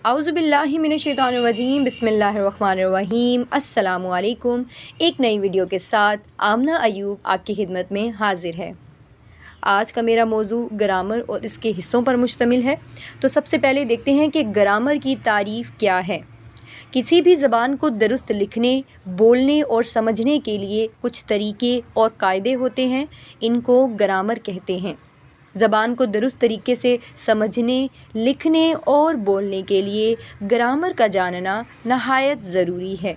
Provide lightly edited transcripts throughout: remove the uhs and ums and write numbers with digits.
औज़ुबिल्लाहि मिनश्शैतानिर्रजीम बिस्मिल्लाहिर्रहमानिर्रहीम अस्सलामु अलैकुम। एक नई वीडियो के साथ आमना अयूब आपकी खिदमत में हाजिर है। आज का मेरा मौजू ग्रामर और इसके हिस्सों पर मुश्तमिल है। तो सबसे पहले देखते हैं कि ग्रामर की तारीफ़ क्या है। किसी भी ज़बान को दुरुस्त लिखने, बोलने और समझने के लिए कुछ तरीके और कायदे होते हैं, इनको ग्रामर कहते हैं। ज़बान को दुरुस्त तरीके से समझने, लिखने और बोलने के लिए ग्रामर का जानना नहायत ज़रूरी है।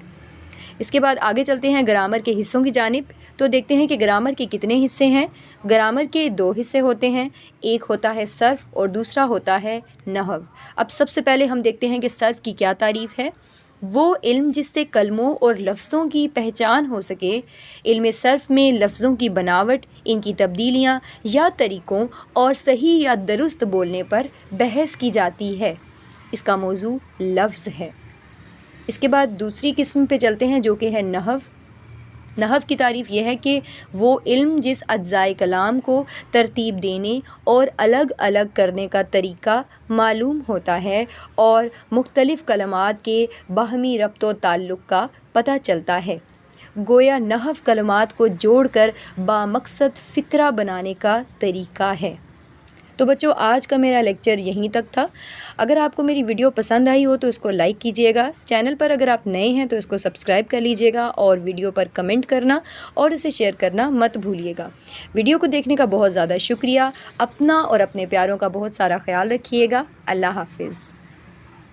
इसके बाद आगे चलते हैं ग्रामर के हिस्सों की जानिब। तो देखते हैं कि ग्रामर के कितने हिस्से हैं। ग्रामर के दो हिस्से होते हैं, एक होता है सर्फ और दूसरा होता है नहव। अब सबसे पहले हम देखते हैं कि सर्फ की क्या तारीफ़ है। वो इल्म जिससे कलमों और लफ्ज़ों की पहचान हो सके। इल्म सर्फ में लफ्ज़ों की बनावट, इनकी तब्दीलियाँ या तरीक़ों और सही या दुरुस्त बोलने पर बहस की जाती है। इसका मौजू लफ्ज़ है। इसके बाद दूसरी किस्म पे चलते हैं जो कि है नहव। नहव की तारीफ़ यह है कि वो इल्म जिस अज्ज़ाए कलाम को तरतीब देने और अलग अलग करने का तरीक़ा मालूम होता है और मुख्तलिफ़ कलमात के बाहमी रब्त व ताल्लुक़ का पता चलता है। गोया नहव कलमात को जोड़कर बामक़सद फ़िक्रा बनाने का तरीक़ा है। तो बच्चों, आज का मेरा लेक्चर यहीं तक था। अगर आपको मेरी वीडियो पसंद आई हो तो इसको लाइक कीजिएगा। चैनल पर अगर आप नए हैं तो इसको सब्सक्राइब कर लीजिएगा और वीडियो पर कमेंट करना और इसे शेयर करना मत भूलिएगा। वीडियो को देखने का बहुत ज़्यादा शुक्रिया। अपना और अपने प्यारों का बहुत सारा ख्याल रखिएगा। अल्लाह हाफ़िज़।